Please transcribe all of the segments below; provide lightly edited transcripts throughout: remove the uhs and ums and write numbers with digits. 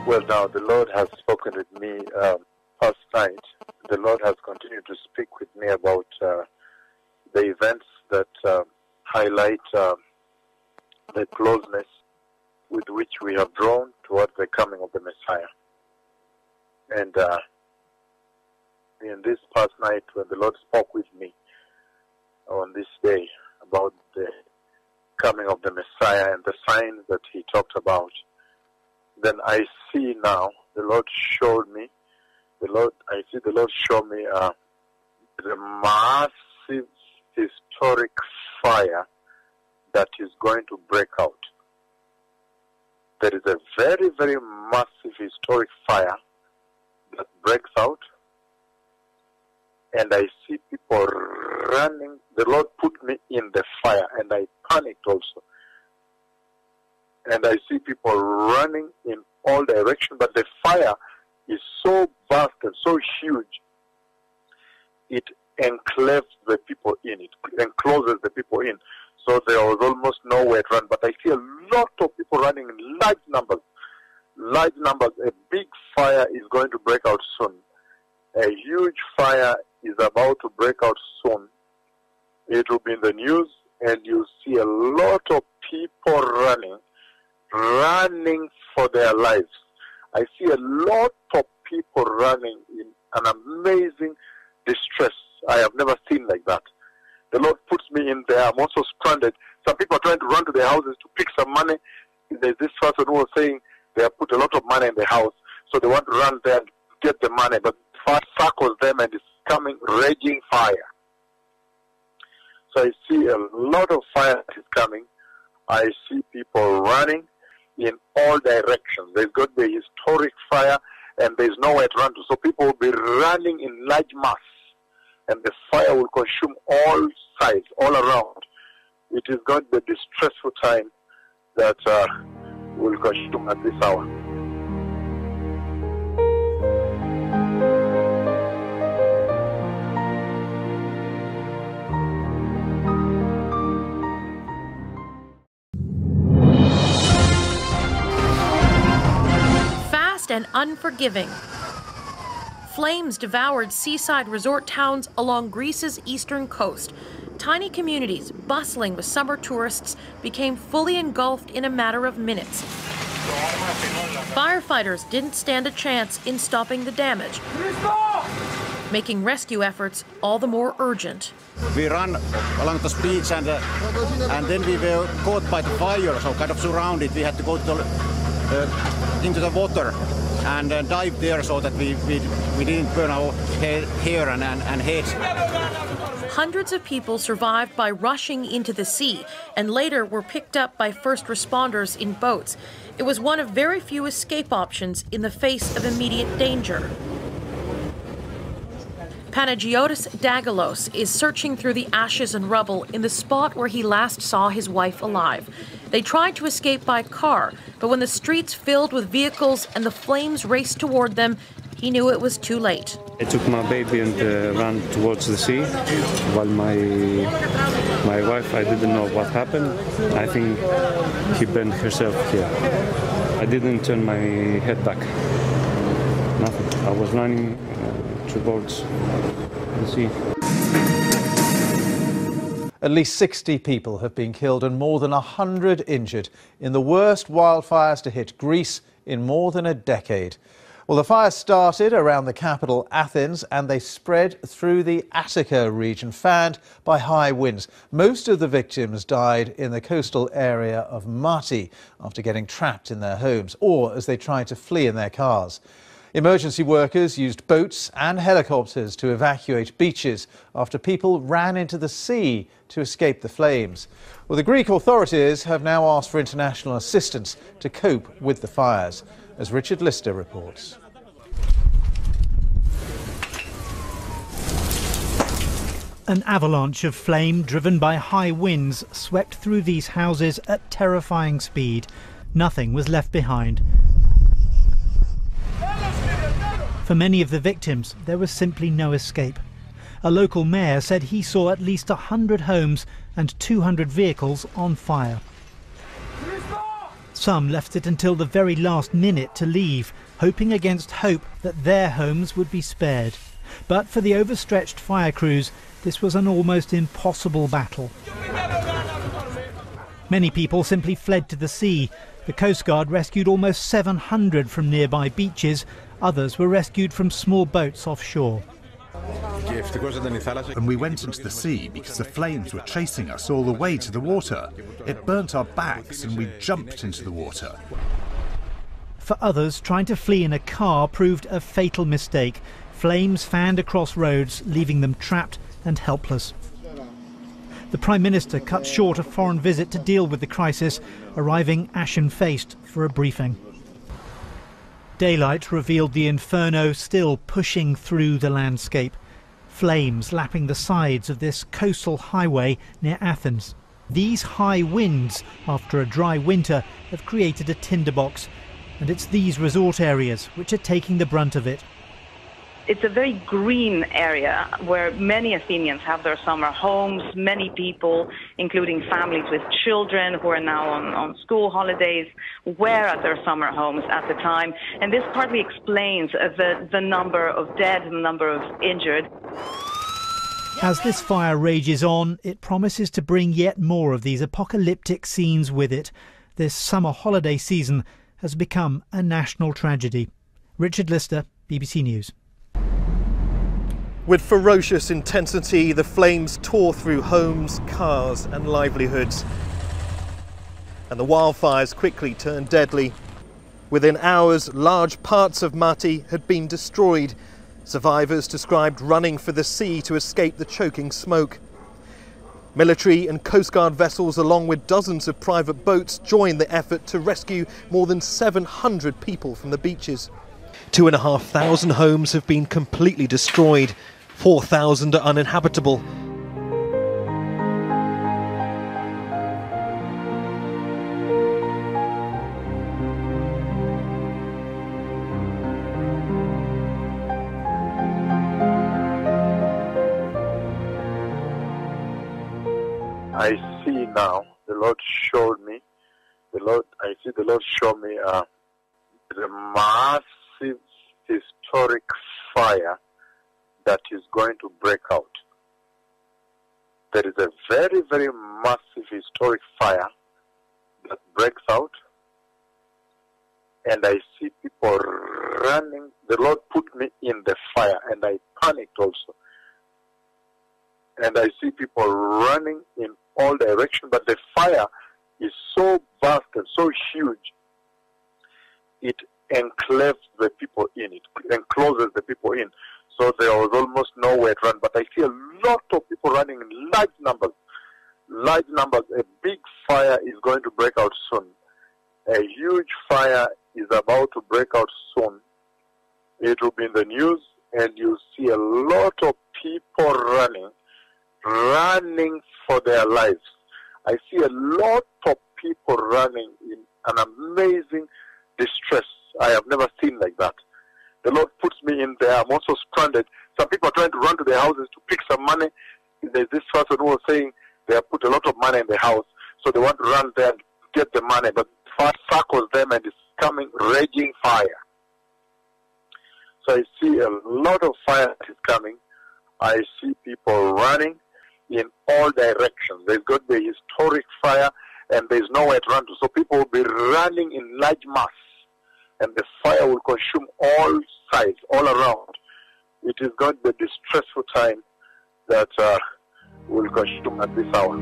Well, now the Lord has spoken with me past night. The Lord has continued to speak with me about the events that highlight the closeness with which we have drawn towards the coming of the Messiah. And in this past night, when the Lord spoke with me on this day about the coming of the Messiah and the signs that he talked about, then I see now, the Lord showed me, the Lord showed me the massive historic fire that is going to break out. There is a very, very massive historic fire that breaks out, and I see people running. The Lord put me in the fire, and I panicked also. And I see people running in all directions, but the fire is so vast and so huge, it enclaves the people in, it encloses the people in. So there was almost nowhere to run, but I see a lot of people running in large numbers. Large numbers. A big fire is going to break out soon. A huge fire is about to break out soon. It will be in the news, and you'll see a lot of people running for their lives. I see a lot of people running in an amazing distress. I have never seen like that. The Lord puts me in there. I'm also stranded. Some people are trying to run to their houses to pick some money. There's this person who was saying they have put a lot of money in the house, so they want to run there and get the money, but fire circles them and it's coming, raging fire. So I see a lot of fire that is coming. I see people running in all directions. There's going to be historic fire, and there's nowhere to run to. So people will be running in large mass, and the fire will consume all sides, all around. It is going to be a distressful time that will consume at this hour. And unforgiving. Flames devoured seaside resort towns along Greece's eastern coast. Tiny communities bustling with summer tourists became fully engulfed in a matter of minutes. Firefighters didn't stand a chance in stopping the damage, making rescue efforts all the more urgent. We ran along the beach and then we were caught by the fire, so kind of surrounded. We had to go to into the water and dive there so that we didn't burn our hair and heads. Hundreds of people survived by rushing into the sea and later were picked up by first responders in boats. It was one of very few escape options in the face of immediate danger. Panagiotis Dagalos is searching through the ashes and rubble in the spot where he last saw his wife alive. They tried to escape by car, but when the streets filled with vehicles and the flames raced toward them, he knew it was too late. I took my baby and ran towards the sea, while my wife, I didn't know what happened. I think she burned herself here. I didn't turn my head back. Nothing. I was running towards the sea. At least 60 people have been killed and more than 100 injured in the worst wildfires to hit Greece in more than a decade. Well, the fire started around the capital, Athens, and they spread through the Attica region, fanned by high winds. Most of the victims died in the coastal area of Mati after getting trapped in their homes or as they tried to flee in their cars. Emergency workers used boats and helicopters to evacuate beaches after people ran into the sea to escape the flames. Well, the Greek authorities have now asked for international assistance to cope with the fires, as Richard Lister reports. An avalanche of flame driven by high winds swept through these houses at terrifying speed. Nothing was left behind. For many of the victims, there was simply no escape. A local mayor said he saw at least 100 homes and 200 vehicles on fire. Some left it until the very last minute to leave, hoping against hope that their homes would be spared. But for the overstretched fire crews, this was an almost impossible battle. Many people simply fled to the sea. The Coast Guard rescued almost 700 from nearby beaches. Others were rescued from small boats offshore. And we went into the sea because the flames were chasing us all the way to the water. It burnt our backs and we jumped into the water. For others, trying to flee in a car proved a fatal mistake. Flames fanned across roads, leaving them trapped and helpless. The Prime Minister cut short a foreign visit to deal with the crisis, arriving ashen-faced for a briefing. Daylight revealed the inferno still pushing through the landscape. Flames lapping the sides of this coastal highway near Athens. These high winds, after a dry winter, have created a tinderbox, and it's these resort areas which are taking the brunt of it. It's a very green area where many Athenians have their summer homes. Many people, including families with children who are now on school holidays, were at their summer homes at the time. And this partly explains the number of dead and the number of injured. As this fire rages on, it promises to bring yet more of these apocalyptic scenes with it. This summer holiday season has become a national tragedy. Richard Lister, BBC News. With ferocious intensity, the flames tore through homes, cars and livelihoods. And the wildfires quickly turned deadly. Within hours, large parts of Mati had been destroyed. Survivors described running for the sea to escape the choking smoke. Military and Coast Guard vessels, along with dozens of private boats, joined the effort to rescue more than 700 people from the beaches. 2,500 homes have been completely destroyed. 4,000 are uninhabitable. I see now, the Lord showed me, I see the Lord show me the massive historic fire that is going to break out. There is a very, very massive historic fire that breaks out, and I see people running. The Lord put me in the fire, and I panicked also. And I see people running in all directions, but the fire is so vast and so huge, it enclaves the people in, it encloses the people in. So there was almost nowhere to run, but I see a lot of people running in large numbers. Large numbers. A big fire is going to break out soon. A huge fire is about to break out soon. It will be in the news, and you'll see a lot of people running for their lives. I see a lot of people running in an amazing distress. I have never seen like that. The Lord puts me in there. I'm also stranded. Some people are trying to run to their houses to pick some money. There's this person who was saying they have put a lot of money in the house, so they want to run there and get the money, but fire circles them and it's coming raging fire. So I see a lot of fire that is coming. I see people running in all directions. There's going to be a historic fire, and there's nowhere to run to. So people will be running in large mass. and the fire will consume all sides, all around. It is going to be a distressful time that will consume at this hour.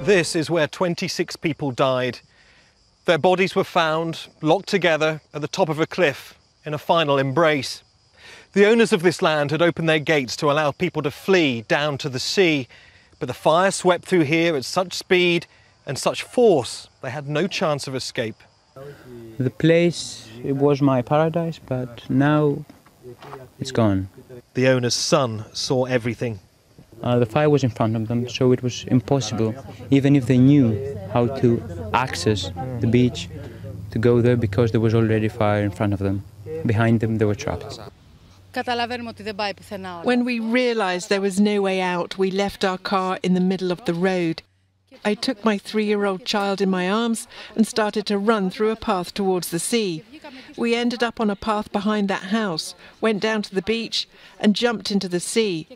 This is where 26 people died. Their bodies were found locked together at the top of a cliff in a final embrace. The owners of this land had opened their gates to allow people to flee down to the sea, but the fire swept through here at such speed and such force they had no chance of escape. The place, it was my paradise, but now it's gone. The owner's son saw everything. The fire was in front of them, so it was impossible, even if they knew how to access the beach, to go there because there was already fire in front of them. Behind them, they were trapped. When we realised there was no way out, we left our car in the middle of the road. I took my 3-year-old child in my arms and started to run through a path towards the sea. We ended up on a path behind that house, went down to the beach and jumped into the sea.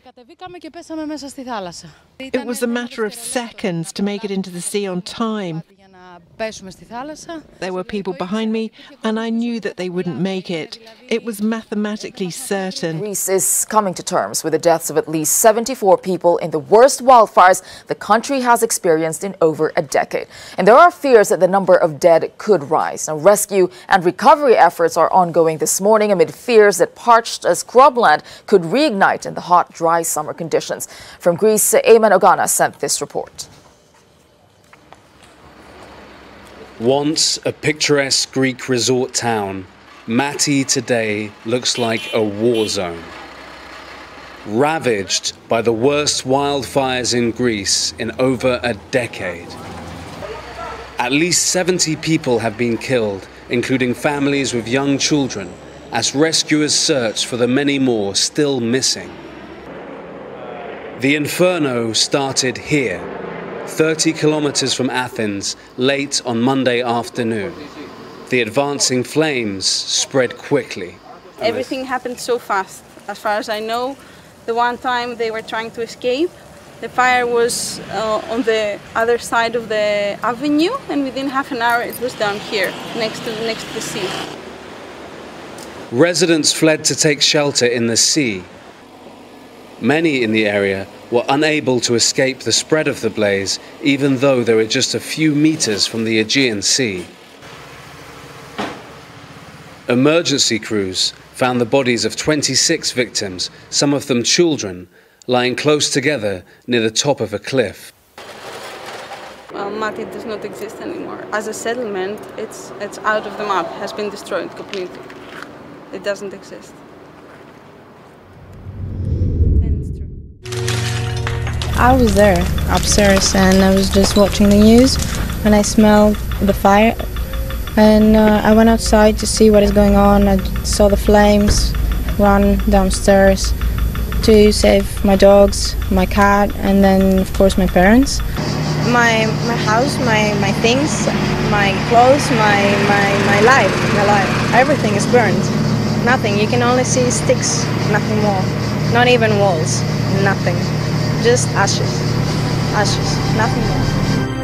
It was a matter of seconds to make it into the sea on time. There were people behind me and I knew that they wouldn't make it. It was mathematically certain. Greece is coming to terms with the deaths of at least 74 people in the worst wildfires the country has experienced in over a decade. And there are fears that the number of dead could rise. Now, rescue and recovery efforts are ongoing this morning amid fears that parched scrubland could reignite in the hot, dry summer conditions. From Greece, Ayman Ogana sent this report. Once a picturesque Greek resort town, Mati today looks like a war zone. Ravaged by the worst wildfires in Greece in over a decade. At least 70 people have been killed, including families with young children, as rescuers search for the many more still missing. The inferno started here, 30 kilometers from Athens, late on Monday afternoon. The advancing flames spread quickly. Everything happened so fast. As far as I know, the one time they were trying to escape, the fire was on the other side of the avenue, and within half an hour it was down here, next to the sea. Residents fled to take shelter in the sea. Many in the area were unable to escape the spread of the blaze, even though they were just a few meters from the Aegean Sea. Emergency crews found the bodies of 26 victims, some of them children, lying close together near the top of a cliff. Well, Mati does not exist anymore. As a settlement, it's out of the map, has been destroyed completely. It doesn't exist. I was there upstairs and I was just watching the news and I smelled the fire and I went outside to see what is going on. I saw the flames, run downstairs to save my dogs, my cat, and then of course my parents. My house, my things, my clothes, my life, everything is burned. Nothing, you can only see sticks, nothing more. Not even walls, nothing. Just ashes, nothing more.